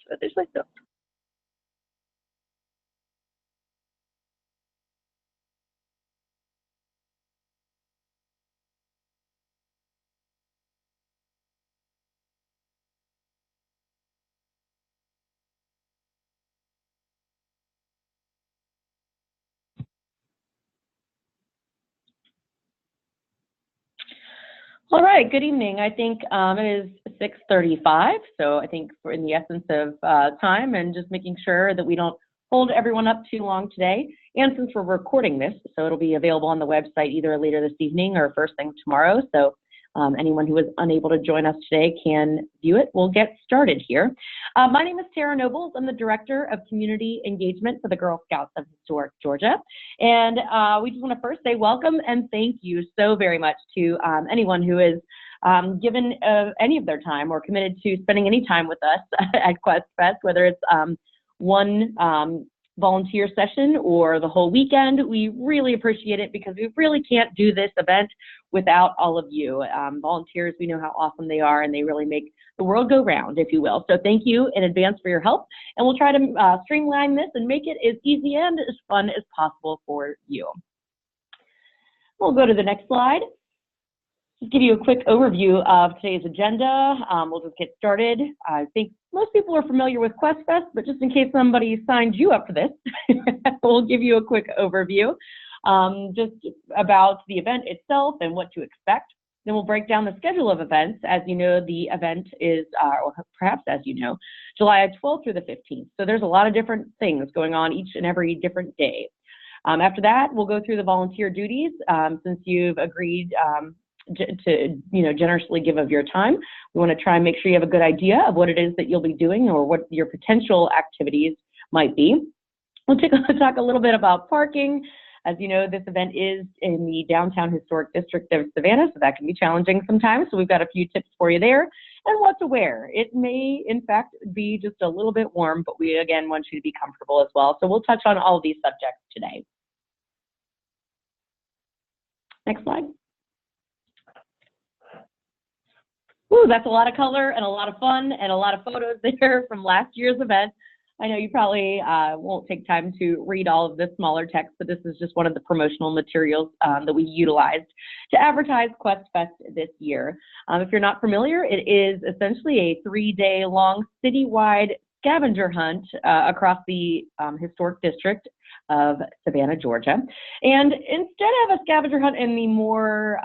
So there's like the All right, good evening. I think it is 6:35, so I think we're in the essence of time and just making sure that we don't hold everyone up too long today. And since we're recording this, so it'll be available on the website either later this evening or first thing tomorrow. So anyone who was unable to join us today can view it. We'll get started here. My name is Tara Nobles. I'm the Director of Community Engagement for the Girl Scouts of Historic Georgia. And we just want to first say welcome and thank you so very much to anyone who has given any of their time or committed to spending any time with us at QuestFest, whether it's one volunteer session or the whole weekend. We really appreciate it because we really can't do this event without all of you. Volunteers, we know how awesome they are and they really make the world go round, if you will. So thank you in advance for your help, and we'll try to streamline this and make it as easy and as fun as possible for you. We'll go to the next slide. Just give you a quick overview of today's agenda. We'll just get started. I think most people are familiar with QuestFest, but just in case somebody signed you up for this, we'll give you a quick overview just about the event itself and what to expect. Then we'll break down the schedule of events. As you know, the event is, or perhaps as you know, July 12th through the 15th. So there's a lot of different things going on each and every different day. After that, we'll go through the volunteer duties. Since you've agreed to generously give of your time, we want to try and make sure you have a good idea of what it is that you'll be doing or what your potential activities might be. We'll talk a little bit about parking. As you know, this event is in the downtown historic district of Savannah, so that can be challenging sometimes. So we've got a few tips for you there. And what to wear. It may, in fact, be just a little bit warm, but we, again, want you to be comfortable as well. So we'll touch on all of these subjects today. Next slide. Ooh, that's a lot of color and a lot of fun and a lot of photos there from last year's event. I know you probably won't take time to read all of this smaller text, but this is just one of the promotional materials that we utilized to advertise QuestFest this year. If you're not familiar, it is essentially a 3-day-long citywide scavenger hunt across the historic district of Savannah, Georgia. And instead of a scavenger hunt in the more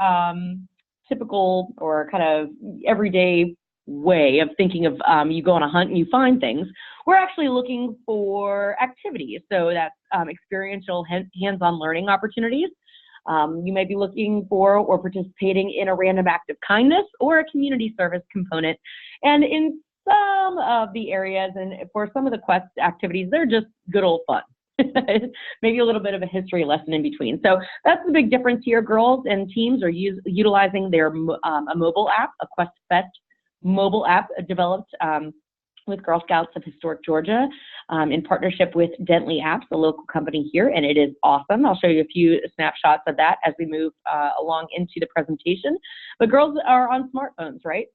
typical or kind of everyday way of thinking of you go on a hunt and you find things, we're actually looking for activities. So that's experiential hands-on learning opportunities. You may be looking for or participating in a random act of kindness or a community service component. And in some of the areas and for some of the quest activities, they're just good old fun. Maybe a little bit of a history lesson in between. So that's the big difference here. Girls and teams are utilizing their a mobile app, a QuestFest mobile app developed with Girl Scouts of Historic Georgia in partnership with Dentley Apps, a local company here, and it is awesome. I'll show you a few snapshots of that as we move along into the presentation. But girls are on smartphones, right?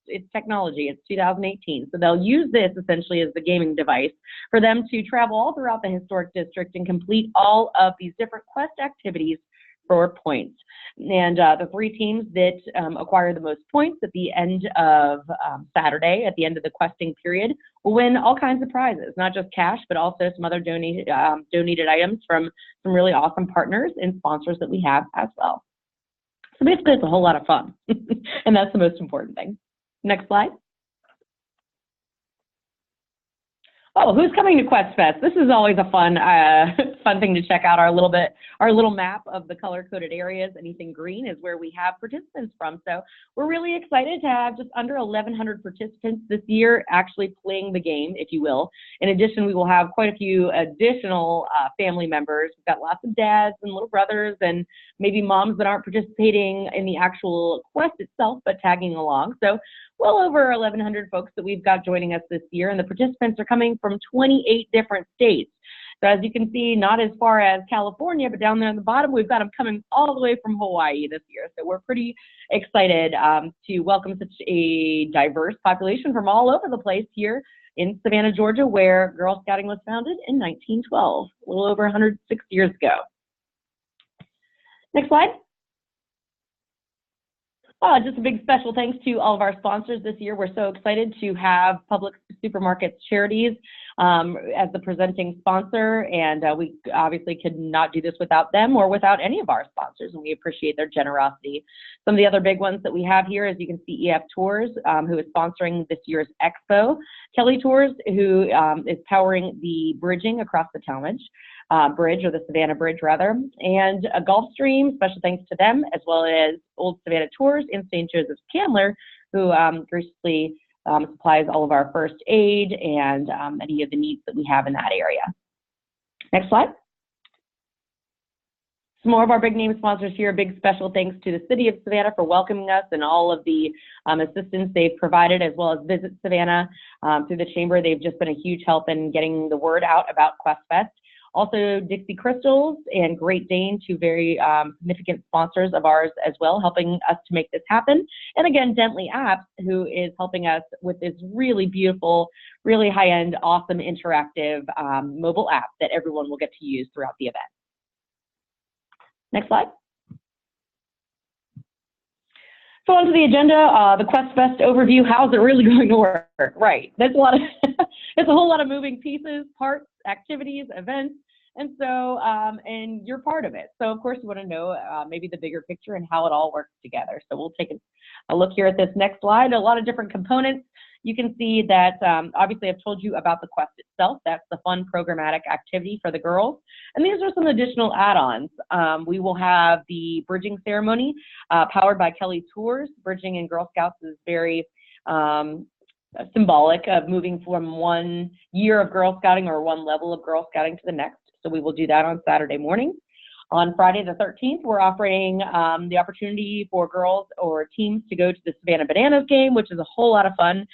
It's technology. It's 2018. So they'll use this essentially as the gaming device for them to travel all throughout the historic district and complete all of these different quest activities for points. And the 3 teams that acquire the most points at the end of Saturday, at the end of the questing period, will win all kinds of prizes, not just cash, but also some other donated items from some really awesome partners and sponsors that we have as well. So basically, it's a whole lot of fun, and that's the most important thing. Next slide. Oh, who's coming to QuestFest? This is always a fun fun thing to check out our little map of the color-coded areas. Anything green is where we have participants from. So we're really excited to have just under 1,100 participants this year actually playing the game, if you will. In addition, we will have quite a few additional family members. We've got lots of dads and little brothers and maybe moms that aren't participating in the actual quest itself, but tagging along. So well over 1,100 folks that we've got joining us this year, and the participants are coming from 28 different states. So as you can see, not as far as California, but down there on the bottom, we've got them coming all the way from Hawaii this year. So we're pretty excited to welcome such a diverse population from all over the place here in Savannah, Georgia, where Girl Scouting was founded in 1912, a little over 106 years ago. Next slide. Just a big special thanks to all of our sponsors this year. We're so excited to have Publix Supermarkets Charities as the presenting sponsor, and we obviously could not do this without them or without any of our sponsors, and we appreciate their generosity. Some of the other big ones that we have here, as you can see, EF Tours, who is sponsoring this year's expo, Kelly Tours, who is powering the bridging across the Talmadge Bridge, or the Savannah Bridge rather, and Gulfstream, special thanks to them, as well as Old Savannah Tours and St. Joseph's Candler, who graciously supplies all of our first aid and any of the needs that we have in that area. Next slide. Some more of our big name sponsors here. Big special thanks to the City of Savannah for welcoming us and all of the assistance they've provided, as well as Visit Savannah through the Chamber. They've just been a huge help in getting the word out about QuestFest. Also, Dixie Crystals and Great Dane, two very significant sponsors of ours as well, helping us to make this happen. And again, Dentley Apps, who is helping us with this really beautiful, really high-end, awesome, interactive mobile app that everyone will get to use throughout the event. Next slide. So onto the agenda, the QuestFest overview. How's it really going to work? Right, there's a lot of, it's a whole lot of moving pieces, parts, activities, events, and so, and you're part of it. So of course you want to know maybe the bigger picture and how it all works together. So we'll take a look here at this next slide. A lot of different components. You can see that obviously I've told you about the quest itself. That's the fun programmatic activity for the girls. And these are some additional add-ons. We will have the bridging ceremony powered by Kelly Tours. Bridging in Girl Scouts is very symbolic of moving from one year of Girl Scouting or one level of Girl Scouting to the next. So we will do that on Saturday morning. On Friday the 13th, we're offering the opportunity for girls or teams to go to the Savannah Bananas game, which is a whole lot of fun.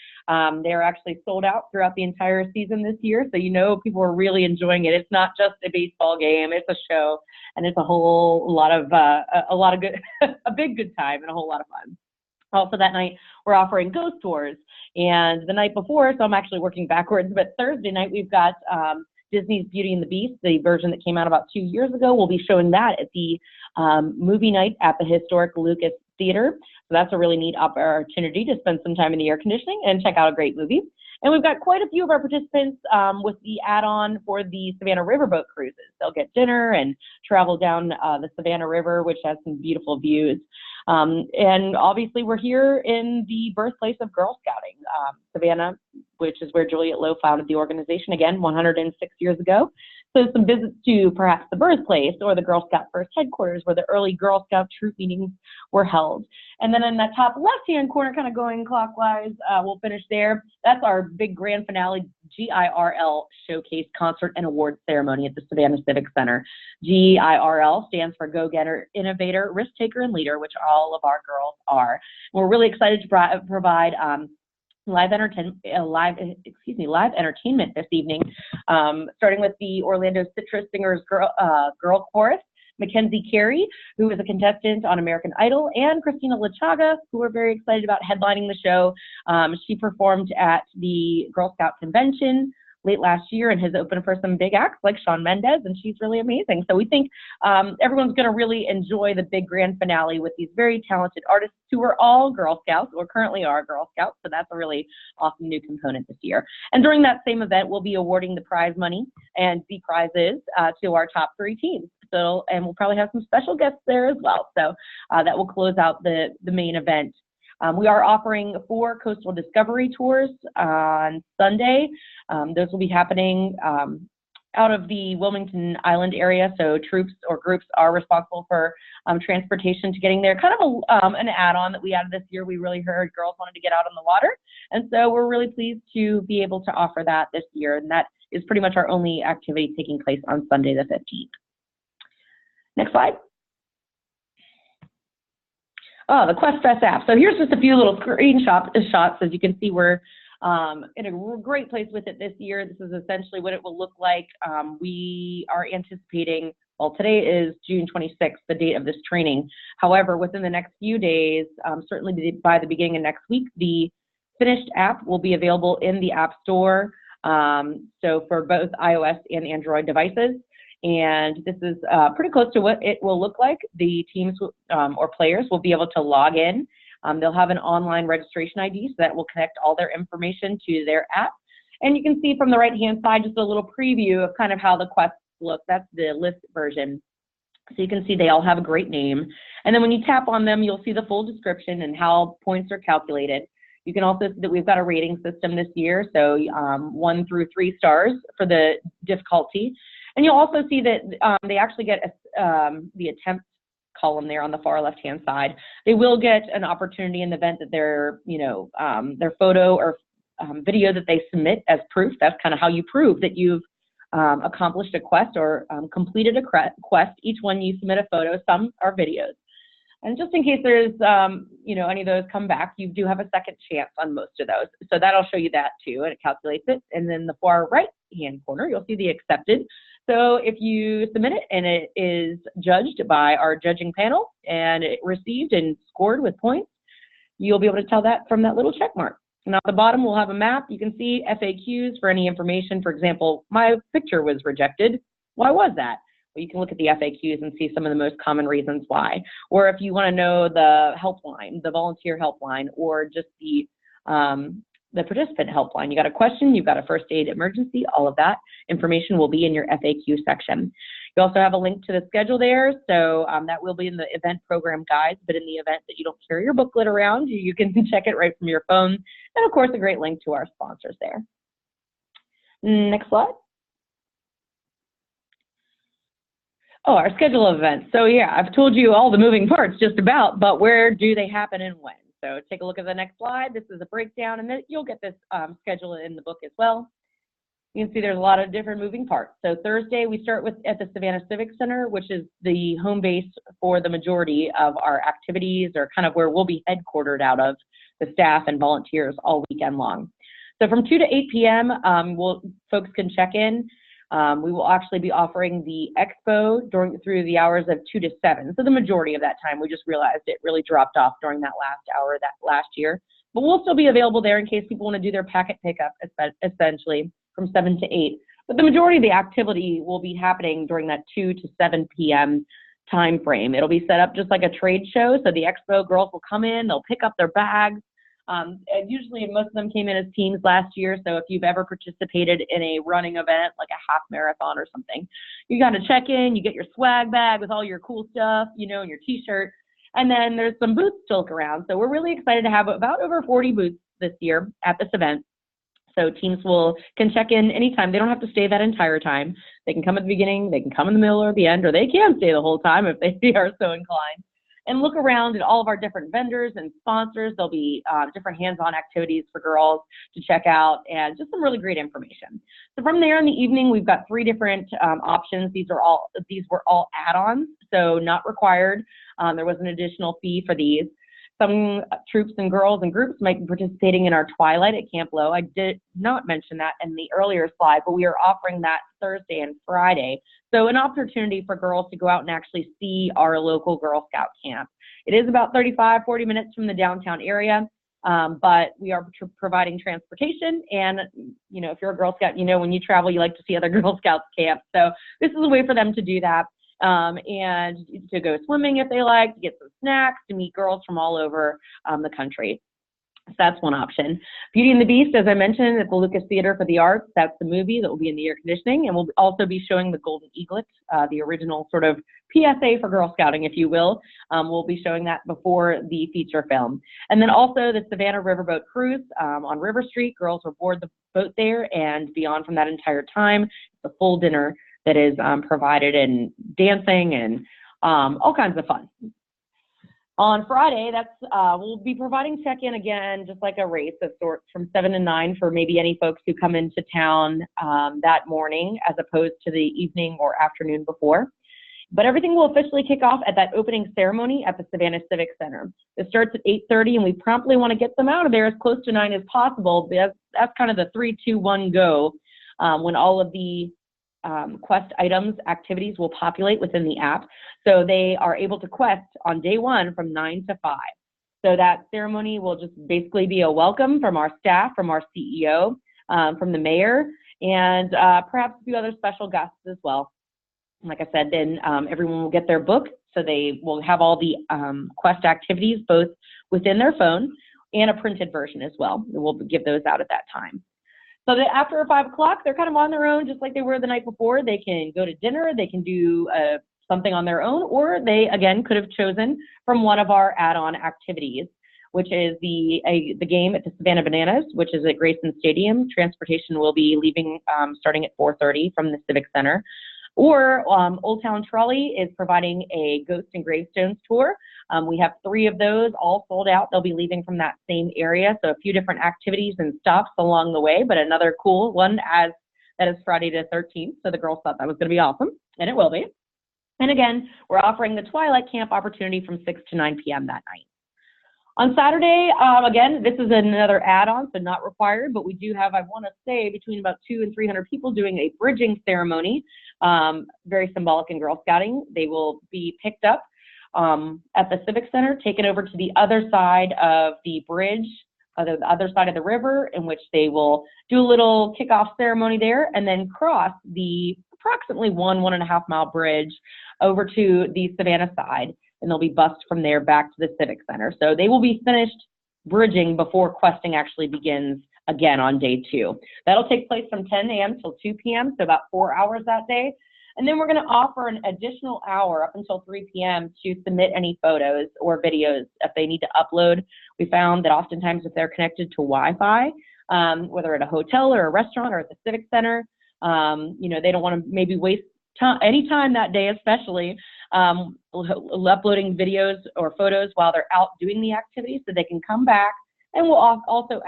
They're actually sold out throughout the entire season this year, so you know people are really enjoying it. It's not just a baseball game; it's a show, and it's a whole lot of good, a big good time and a whole lot of fun. Also that night, we're offering ghost tours, and the night before, so I'm actually working backwards, but Thursday night we've got Disney's Beauty and the Beast, the version that came out about 2 years ago. We'll be showing that at the movie night at the historic Lucas Theater. So that's a really neat opportunity to spend some time in the air conditioning and check out a great movie. And we've got quite a few of our participants with the add-on for the Savannah Riverboat cruises. They'll get dinner and travel down the Savannah River, which has some beautiful views. And obviously we're here in the birthplace of Girl Scouting, Savannah, which is where Juliet Lowe founded the organization, again, 106 years ago. So some visits to perhaps the birthplace or the Girl Scout First headquarters where the early Girl Scout troop meetings were held. And then in that top left-hand corner, kind of going clockwise, we'll finish there. That's our big grand finale GIRL Showcase Concert and Award Ceremony at the Savannah Civic Center. GIRL stands for Go-Getter, Innovator, Risk Taker, and Leader, which all of our girls are. We're really excited to provide live entertainment this evening, starting with the Orlando Citrus Singers Girl Chorus, Mackenzie Carey, who is a contestant on American Idol, and Christina LaChaga, who we're very excited about headlining the show. She performed at the Girl Scout Convention late last year and has opened for some big acts like Shawn Mendes, and she's really amazing. So we think everyone's going to really enjoy the big grand finale with these very talented artists who are all Girl Scouts or currently are Girl Scouts. So that's a really awesome new component this year. And during that same event, we'll be awarding the prize money and the prizes to our top 3 teams. So, and we'll probably have some special guests there as well. So that will close out the main event. We are offering 4 coastal discovery tours on Sunday. Those will be happening out of the Wilmington Island area, so troops or groups are responsible for transportation to getting there. Kind of an add-on that we added this year. We really heard girls wanted to get out on the water, and so we're really pleased to be able to offer that this year, and that is pretty much our only activity taking place on Sunday the 15th. Next slide. Oh, the QuestFest app. So here's just a few little screenshots. As you can see, we're in a great place with it this year. This is essentially what it will look like. We are anticipating, well, today is June 26th, the date of this training. However, within the next few days, certainly by the beginning of next week, the finished app will be available in the App Store, so for both iOS and Android devices. And this is pretty close to what it will look like. The teams or players will be able to log in. They'll have an online registration ID, so that will connect all their information to their app. And you can see from the right-hand side just a little preview of kind of how the quests look. That's the list version. So you can see they all have a great name. And then when you tap on them, you'll see the full description and how points are calculated. You can also see that we've got a rating system this year, so 1 through 3 stars for the difficulty. And you'll also see that they actually get the attempt column there on the far left-hand side. They will get an opportunity in the event that their photo or video that they submit as proof. That's kind of how you prove that you've accomplished a quest or completed a quest. Each one you submit a photo, some are videos. And just in case there's, any of those come back, you do have a second chance on most of those. So that'll show you that too, and it calculates it. And then the far right-hand corner, you'll see the accepted. So if you submit it and it is judged by our judging panel and it received and scored with points, you'll be able to tell that from that little check mark. And at the bottom, we'll have a map. You can see FAQs for any information. For example, my picture was rejected. Why was that? Well, you can look at the FAQs and see some of the most common reasons why. Or if you want to know the helpline, the volunteer helpline, or just the participant helpline. You got a question, you've got a first aid emergency, all of that information will be in your FAQ section. You also have a link to the schedule there, so that will be in the event program guides, but in the event that you don't carry your booklet around, you can check it right from your phone. And of course, a great link to our sponsors there. Next slide. Oh, our schedule of events. So yeah, I've told you all the moving parts just about, but where do they happen and when? So take a look at the next slide. This is a breakdown, and then you'll get this schedule in the book as well. You can see there's a lot of different moving parts. So Thursday, we start at the Savannah Civic Center, which is the home base for the majority of our activities, or kind of where we'll be headquartered out of, the staff and volunteers all weekend long. So from 2 to 8 p.m., folks can check in. We will actually be offering the expo through the hours of 2 to 7. So the majority of that time, we just realized it really dropped off during that last hour that last year. But we'll still be available there in case people want to do their packet pickup, essentially from 7 to 8. But the majority of the activity will be happening during that 2 to 7 p.m. time frame. It'll be set up just like a trade show. So the expo girls will come in, they'll pick up their bags. And usually most of them came in as teams last year, so if you've ever participated in a running event, like a half marathon or something, you got to check in, you get your swag bag with all your cool stuff, and your t-shirt, and then there's some booths to look around. So we're really excited to have about over 40 booths this year at this event. So teams can check in anytime. They don't have to stay that entire time. They can come at the beginning, they can come in the middle or the end, or they can stay the whole time if they are so inclined. And look around at all of our different vendors and sponsors. There'll be different hands-on activities for girls to check out, and just some really great information. So from there in the evening, we've got 3 different options. These were all add-ons, so not required. There was an additional fee for these. Some troops and girls and groups might be participating in our Twilight at Camp Low. I did not mention that in the earlier slide, but we are offering that Thursday and Friday. So an opportunity for girls to go out and actually see our local Girl Scout camp. It is about 35, 40 minutes from the downtown area, but we are providing transportation. And, if you're a Girl Scout, when you travel, you like to see other Girl Scouts camps. So this is a way for them to do that. And to go swimming if they like, to get some snacks, to meet girls from all over the country. So that's one option. Beauty and the Beast, as I mentioned, at the Lucas Theater for the Arts. That's the movie that will be in the air conditioning, and we'll also be showing the Golden Eaglet, the original sort of PSA for Girl Scouting, if you will. We'll be showing that before the feature film. And then also the Savannah Riverboat Cruise on River Street. Girls will board the boat there and be on from that entire time. It's a full dinner that is provided, and dancing and all kinds of fun. On Friday, we'll be providing check-in again, just like a race of sorts, from 7 to 9 for maybe any folks who come into town that morning, as opposed to the evening or afternoon before. But everything will officially kick off at that opening ceremony at the Savannah Civic Center. It starts at 8:30, and we promptly want to get them out of there as close to 9 as possible. That's kind of the 3, 2, 1 go, when all of the Quest items, activities will populate within the app. So they are able to quest on day 1 from 9 to 5. So that ceremony will just basically be a welcome from our staff, from our CEO, from the mayor, and perhaps a few other special guests as well. Like I said, then everyone will get their book, so they will have all the Quest activities both within their phone and a printed version as well. We'll give those out at that time. So that after 5 o'clock, they're kind of on their own, just like they were the night before. They can go to dinner, they can do something on their own, or they, again, could have chosen from one of our add-on activities, which is the game at the Savannah Bananas, which is at Grayson Stadium. Transportation will be leaving starting at 4:30 from the Civic Center. Or Old Town Trolley is providing a Ghost and Gravestones tour. We have 3 of those, all sold out. They'll be leaving from that same area, so a few different activities and stops along the way, but another cool one that is Friday the 13th, so the girls thought that was going to be awesome, and it will be. And again, we're offering the Twilight Camp opportunity from 6 to 9 p.m. that night. On Saturday, again, this is another add-on, so not required, but we do have, I want to say, between about 200 and 300 people doing a bridging ceremony, very symbolic in Girl Scouting. They will be picked up at the Civic Center, taken over to the other side of the bridge, the other side of the river, in which they will do a little kickoff ceremony there, and then cross the approximately 1.5 mile bridge over to the Savannah side. And they'll be bussed from there back to the Civic Center. So they will be finished bridging before questing actually begins again on day 2. That'll take place from 10 a.m. till 2 p.m., so about 4 hours that day. And then we're going to offer an additional hour up until 3 p.m. to submit any photos or videos if they need to upload. We found that oftentimes if they're connected to Wi-Fi, whether at a hotel or a restaurant or at the Civic Center, they don't want to maybe waste any time that day, especially uploading videos or photos while they're out doing the activity, so they can come back, and we'll also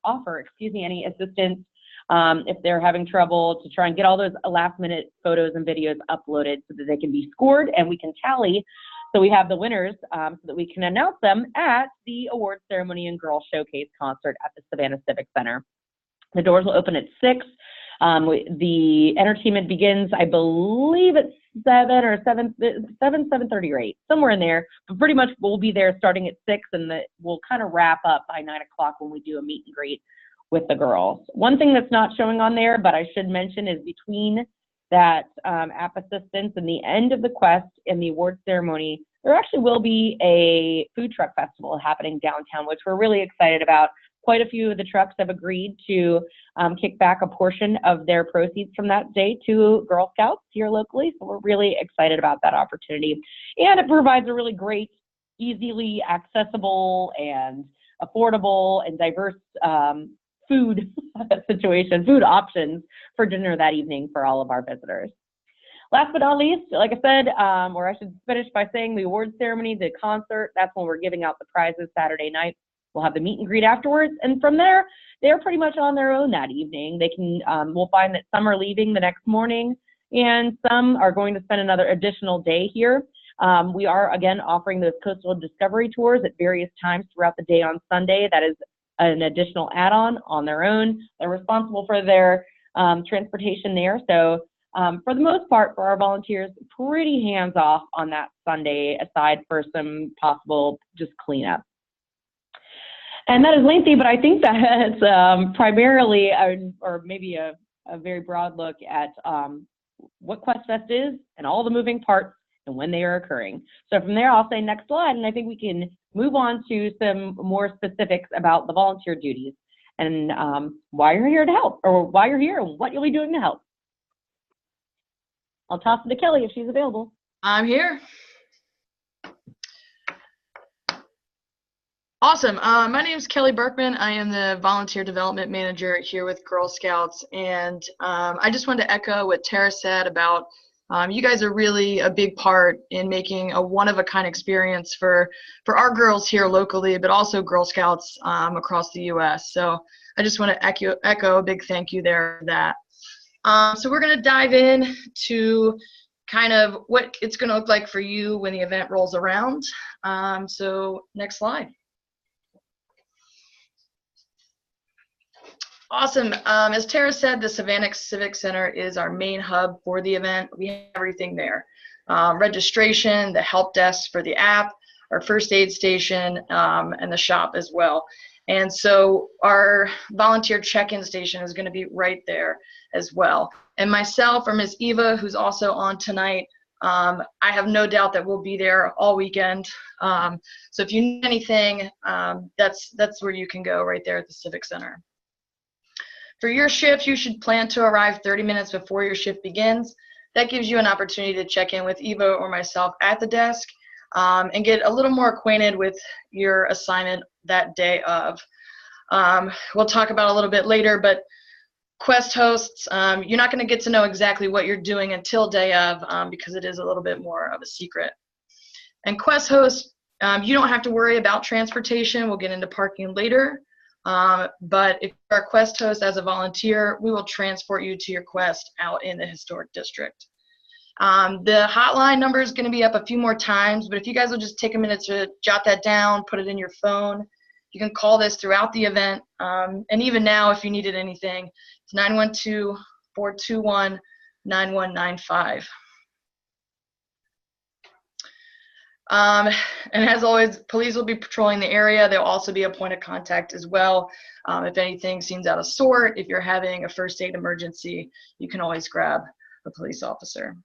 offer any assistance if they're having trouble to try and get all those last-minute photos and videos uploaded so that they can be scored and we can tally, so we have the winners so that we can announce them at the award ceremony and girl showcase concert at the Savannah Civic Center. The doors will open at 6. The entertainment begins, I believe, at 7:30 or 8, somewhere in there. But pretty much we'll be there starting at 6, and we'll kind of wrap up by 9 o'clock when we do a meet and greet with the girls. One thing that's not showing on there, but I should mention, is between that app assistance and the end of the quest and the award ceremony, there actually will be a food truck festival happening downtown, which we're really excited about. Quite a few of the trucks have agreed to kick back a portion of their proceeds from that day to Girl Scouts here locally. So we're really excited about that opportunity. And it provides a really great, easily accessible and affordable and diverse food options for dinner that evening for all of our visitors. Last but not least, like I said, or I should finish by saying the award ceremony, the concert, that's when we're giving out the prizes Saturday night. We'll have the meet and greet afterwards, and from there, they're pretty much on their own that evening. They can, we'll find that some are leaving the next morning, and some are going to spend another additional day here. We are, again, offering those coastal discovery tours at various times throughout the day on Sunday. That is an additional add-on on their own. They're responsible for their transportation there. So for the most part, for our volunteers, pretty hands-off on that Sunday, aside for some possible just cleanup. And that is lengthy, but I think that's primarily, or maybe a very broad look at what QuestFest is and all the moving parts and when they are occurring. So from there, I'll say next slide, and I think we can move on to some more specifics about the volunteer duties and why you're here to help, or why you're here and what you'll be doing to help. I'll toss it to Kelly if she's available. I'm here. Awesome. My name is Kelly Berkman. I am the Volunteer Development Manager here with Girl Scouts. And I just wanted to echo what Tara said about you guys are really a big part in making a one-of-a-kind experience for our girls here locally, but also Girl Scouts across the U.S. So I just want to echo a big thank you there for that. So we're going to dive in to kind of what it's going to look like for you when the event rolls around. So next slide. Awesome. As Tara said, the Savannah Civic Center is our main hub for the event. We have everything there. Registration, the help desk for the app, our first aid station, and the shop as well. And so our volunteer check-in station is going to be right there as well. And myself or Ms. Eva, who's also on tonight, I have no doubt that we'll be there all weekend. So if you need anything, that's where you can go, right there at the Civic Center. For your shift, you should plan to arrive 30 minutes before your shift begins. That gives you an opportunity to check in with Eva or myself at the desk and get a little more acquainted with your assignment that day of. We'll talk about a little bit later, but Quest hosts, you're not going to get to know exactly what you're doing until day of because it is a little bit more of a secret. And Quest hosts, you don't have to worry about transportation. We'll get into parking later. But if you're a Quest host as a volunteer, we will transport you to your Quest out in the historic district. The hotline number is going to be up a few more times, but if you guys will just take a minute to jot that down, put it in your phone, you can call this throughout the event. And even now, if you needed anything, it's 912-421-9195. And as always, police will be patrolling the area. They'll also be a point of contact as well. If anything seems out of sort, if you're having a first aid emergency, you can always grab a police officer.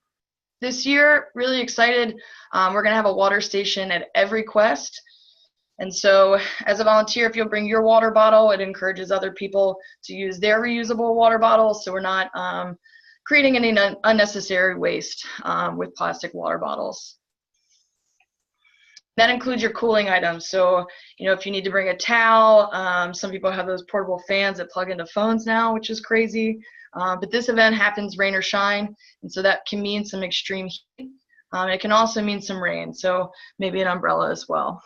This year, really excited, we're going to have a water station at every Quest. And so as a volunteer, if you'll bring your water bottle, it encourages other people to use their reusable water bottles, so we're not creating any unnecessary waste with plastic water bottles. That includes your cooling items. So, you know, if you need to bring a towel, some people have those portable fans that plug into phones now, which is crazy. But this event happens rain or shine, and so that can mean some extreme heat. It can also mean some rain, so maybe an umbrella as well.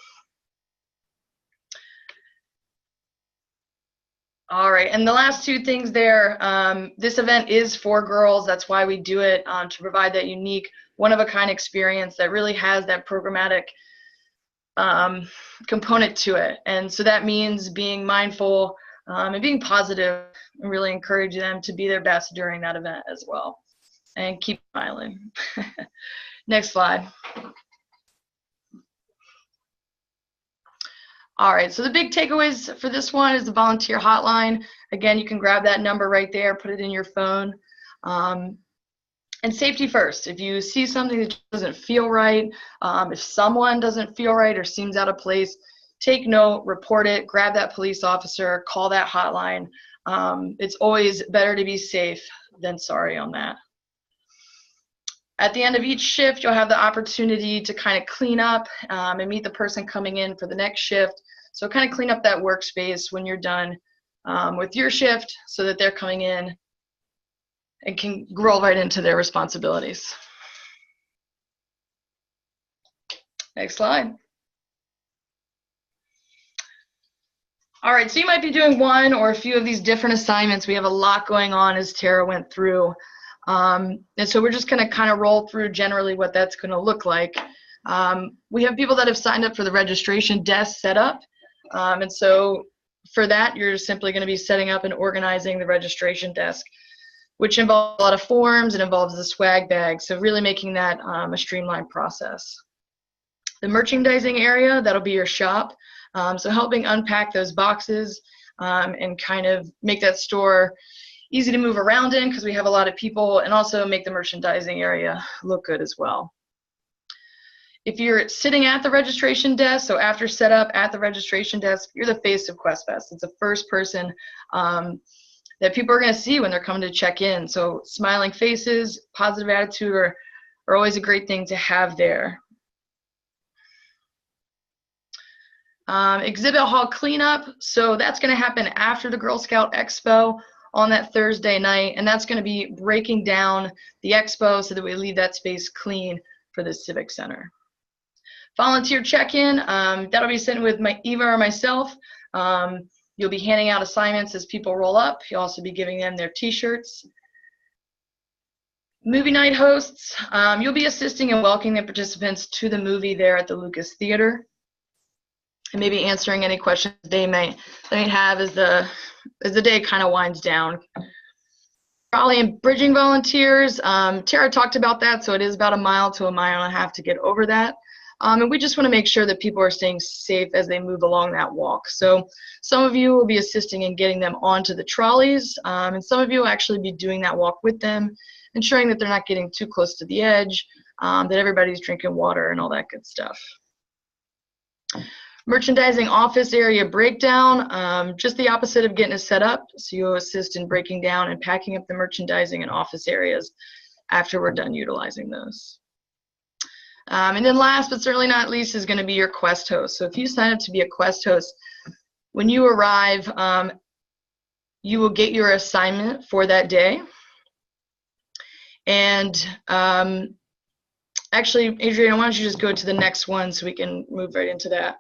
All right, and the last two things there, this event is for girls. That's why we do it, to provide that unique, one-of-a-kind experience that really has that programmatic component to it. And so that means being mindful and being positive and really encourage them to be their best during that event as well. And keep smiling. Next slide. All right, so the big takeaways for this one is the volunteer hotline. Again, you can grab that number right there, put it in your phone. And safety first. If you see something that doesn't feel right, if someone doesn't feel right or seems out of place, take note, report it, grab that police officer, call that hotline. It's always better to be safe than sorry on that. At the end of each shift, you'll have the opportunity to kind of clean up and meet the person coming in for the next shift. So kind of clean up that workspace when you're done with your shift so that they're coming in and can roll right into their responsibilities. Next slide. All right, so you might be doing one or a few of these different assignments. We have a lot going on as Tara went through. And so we're just gonna kind of roll through generally what that's gonna look like. We have people that have signed up for the registration desk setup. And so for that, you're simply gonna be setting up and organizing the registration desk, which involves a lot of forms. It involves the swag bag, so really making that a streamlined process. The merchandising area, that'll be your shop, so helping unpack those boxes and kind of make that store easy to move around in because we have a lot of people, and also make the merchandising area look good as well. If you're sitting at the registration desk, so after setup at the registration desk, you're the face of QuestFest. It's the first person that people are going to see when they're coming to check in. So smiling faces, positive attitude are always a great thing to have there. Exhibit hall cleanup. So that's going to happen after the Girl Scout Expo on that Thursday night, and that's going to be breaking down the expo so that we leave that space clean for the Civic Center. Volunteer check-in, that'll be sitting with Eva or myself. You'll be handing out assignments as people roll up. You'll also be giving them their t-shirts. Movie night hosts, you'll be assisting and welcoming the participants to the movie there at the Lucas Theater, and maybe answering any questions they may have as the day kind of winds down. Trolley and bridging volunteers, Tara talked about that, so it is about 1 mile to 1.5 miles to get over that. And we just want to make sure that people are staying safe as they move along that walk. So some of you will be assisting in getting them onto the trolleys, and some of you will actually be doing that walk with them, ensuring that they're not getting too close to the edge, that everybody's drinking water and all that good stuff. Merchandising office area breakdown, just the opposite of getting it set up. So you'll assist in breaking down and packing up the merchandising and office areas after we're done utilizing those. And then last but certainly not least is going to be your Quest host. So if you sign up to be a Quest host, when you arrive, you will get your assignment for that day. And actually, Adriana, why don't you just go to the next one so we can move right into that.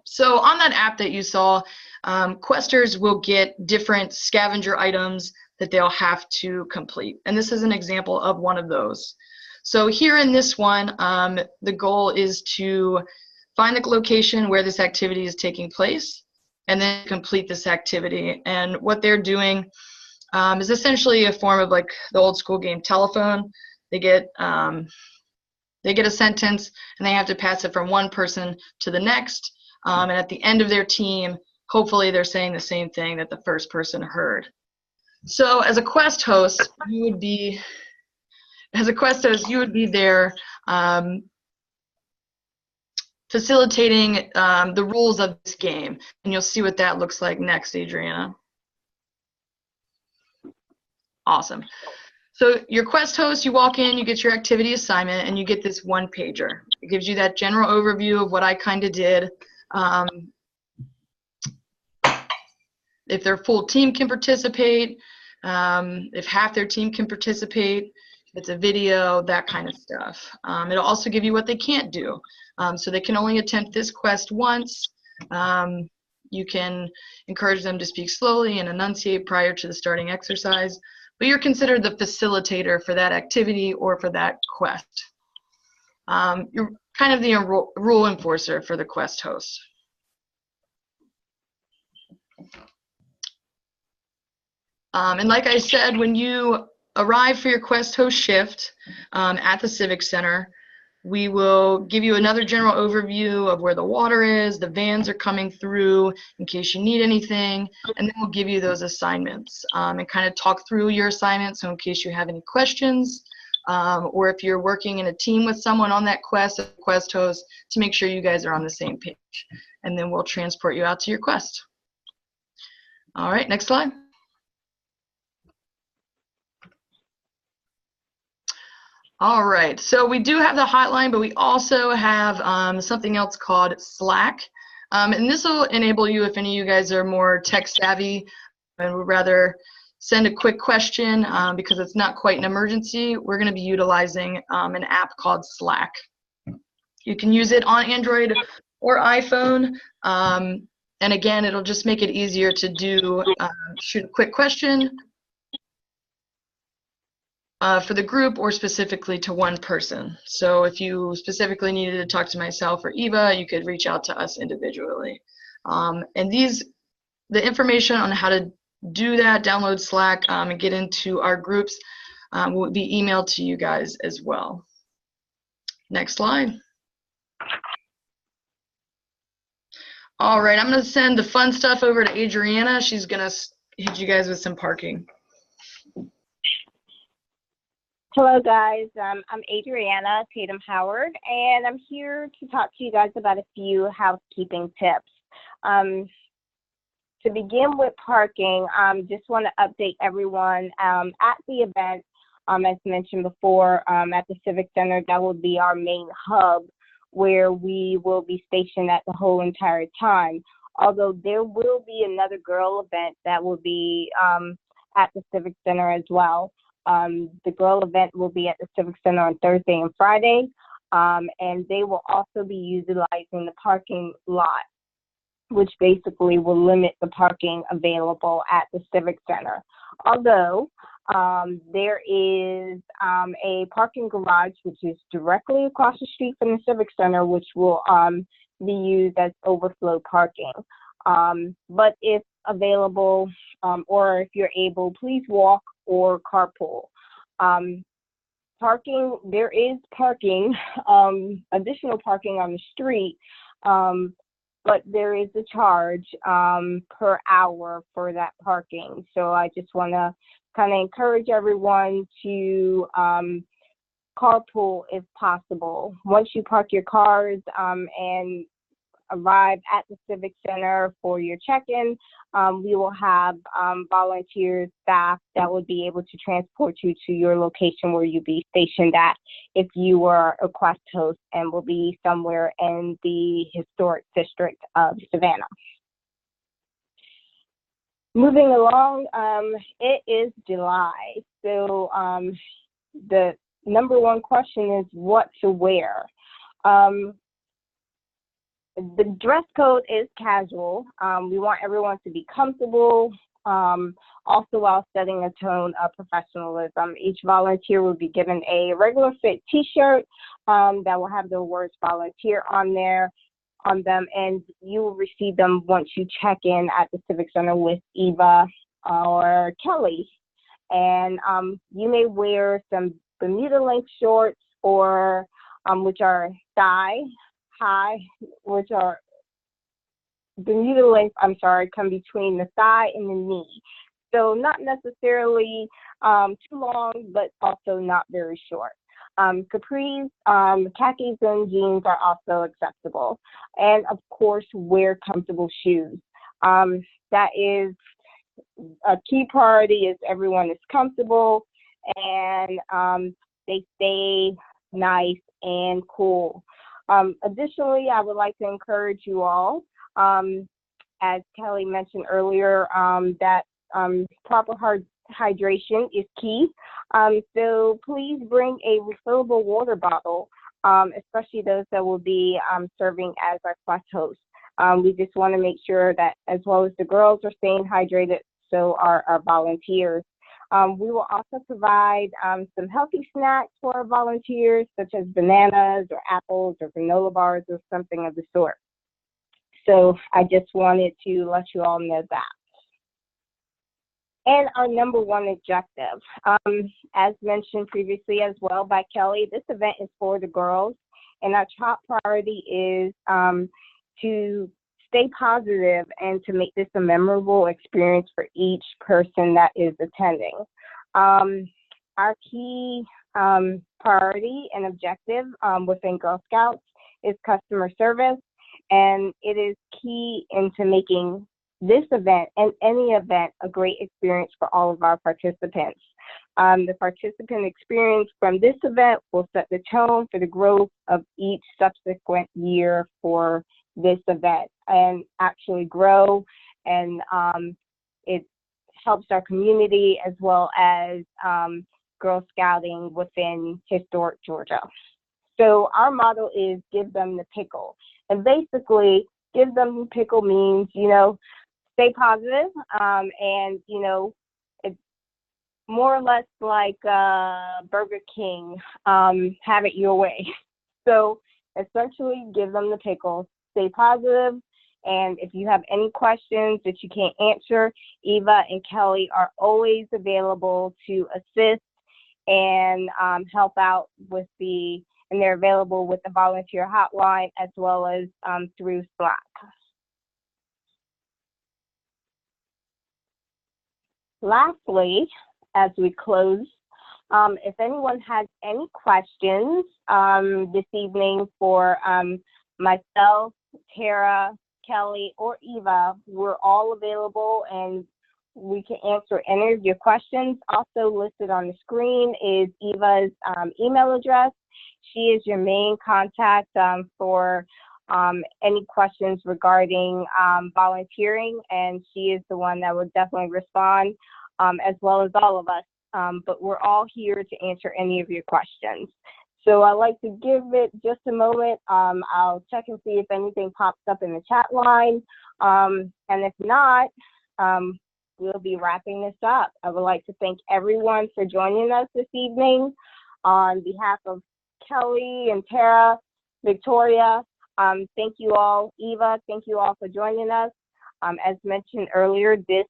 So on that app that you saw, Questers will get different scavenger items that they'll have to complete. And this is an example of one of those. So here in this one, the goal is to find the location where this activity is taking place and then complete this activity. And what they're doing is essentially a form of like the old school game telephone. They get a sentence and they have to pass it from one person to the next. And at the end of their team, hopefully they're saying the same thing that the first person heard. So as a Quest host, you would be there facilitating the rules of this game. And you'll see what that looks like next, Adriana. Awesome. So your Quest host, you walk in, you get your activity assignment, and you get this one pager. It gives you that general overview of what I kind of did. If their full team can participate, if half their team can participate, if it's a video, that kind of stuff. It'll also give you what they can't do. So they can only attempt this quest once. You can encourage them to speak slowly and enunciate prior to the starting exercise, but you're considered the facilitator for that activity or for that quest. You're kind of the rule enforcer for the Quest host. And like I said, when you arrive for your Quest host shift at the Civic Center, we will give you another general overview of where the water is, the vans are coming through in case you need anything, and then we'll give you those assignments and kind of talk through your assignments, so in case you have any questions, or if you're working in a team with someone on that quest, a Quest host, to make sure you guys are on the same page. And then we'll transport you out to your quest. All right, next slide. All right, so we do have the hotline, but we also have something else called Slack. And this will enable you, if any of you guys are more tech savvy and would rather send a quick question because it's not quite an emergency, we're going to be utilizing an app called Slack. You can use it on Android or iPhone. And again, it'll just make it easier to do shoot a quick question for the group or specifically to one person. So if you specifically needed to talk to myself or Eva, you could reach out to us individually. And the information on how to do that, download Slack and get into our groups will be emailed to you guys as well. Next slide. All right, I'm going to send the fun stuff over to Adriana. She's going to hit you guys with some parking. Hello, guys. I'm Adriana Tatum Howard, and I'm here to talk to you guys about a few housekeeping tips. Um, to begin with parking, just want to update everyone at the event, as mentioned before, at the Civic Center. That will be our main hub where we will be stationed at the whole entire time. Although there will be another girl event that will be at the Civic Center as well. The girl event will be at the Civic Center on Thursday and Friday, and they will also be utilizing the parking lot, which basically will limit the parking available at the Civic Center. Although there is a parking garage which is directly across the street from the Civic Center, which will be used as overflow parking. But if available or if you're able, please walk or carpool. Parking, there is parking, additional parking on the street, but there is a charge per hour for that parking. So I just want to kind of encourage everyone to carpool if possible. Once you park your cars and arrive at the Civic Center for your check-in, we will have volunteer staff that will be able to transport you to your location where you'll be stationed at if you were a Quest host and will be somewhere in the historic district of Savannah. Moving along, it is July, so the number one question is what to wear. The dress code is casual. We want everyone to be comfortable, also while setting a tone of professionalism. Each volunteer will be given a regular fit t-shirt that will have the words volunteer on them, and you will receive them once you check in at the Civic Center with Eva or Kelly. And you may wear some Bermuda length shorts or which are thigh high, which are Bermuda length, come between the thigh and the knee. So not necessarily too long, but also not very short. Capris, khakis and jeans are also acceptable. And of course, wear comfortable shoes. That is a key priority, is everyone is comfortable and they stay nice and cool. Additionally, I would like to encourage you all, as Kelly mentioned earlier, that proper hydration is key. So please bring a refillable water bottle, especially those that will be serving as our Quest hosts. We just want to make sure that as well as the girls are staying hydrated, so are our volunteers. We will also provide some healthy snacks for our volunteers, such as bananas or apples or granola bars or something of the sort. So I just wanted to let you all know that. And our number one objective, as mentioned previously as well by Kelly, this event is for the girls, and our top priority is to stay positive and to make this a memorable experience for each person that is attending. Our key priority and objective within Girl Scouts is customer service, and it is key into making this event and any event a great experience for all of our participants. The participant experience from this event will set the tone for the growth of each subsequent year for this event and actually grow, and it helps our community as well as Girl Scouting within historic Georgia. So our motto is give them the pickle, and basically give them the pickle means, stay positive, and it's more or less like Burger King, have it your way. So essentially give them the pickle, stay positive, and if you have any questions that you can't answer, Eva and Kelly are always available to assist and help out and they're available with the volunteer hotline as well as through Slack. Lastly, as we close If anyone has any questions this evening for myself, Tara, Kelly, or Eva, we're all available and we can answer any of your questions. Also listed on the screen is Eva's email address. She is your main contact for any questions regarding volunteering, and she is the one that would definitely respond, as well as all of us. But we're all here to answer any of your questions. So I'd like to give it just a moment. I'll check and see if anything pops up in the chat line. And if not, we'll be wrapping this up. I would like to thank everyone for joining us this evening. On behalf of Kelly and Tara, Victoria, thank you all. Eva, thank you all for joining us. As mentioned earlier, this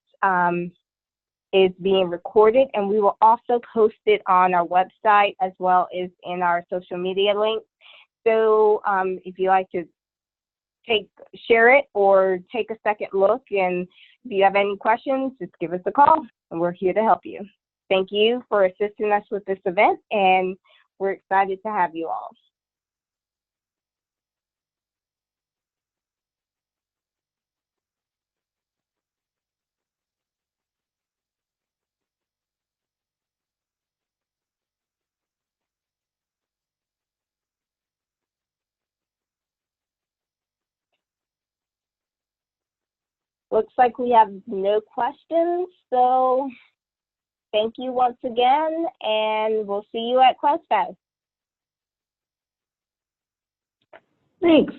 is being recorded, and we will also post it on our website as well as in our social media links. So if you like to share it or take a second look, and if you have any questions, just give us a call, and we're here to help you. Thank you for assisting us with this event, and we're excited to have you all. Looks like we have no questions, so thank you once again, and we'll see you at QuestFest. Thanks.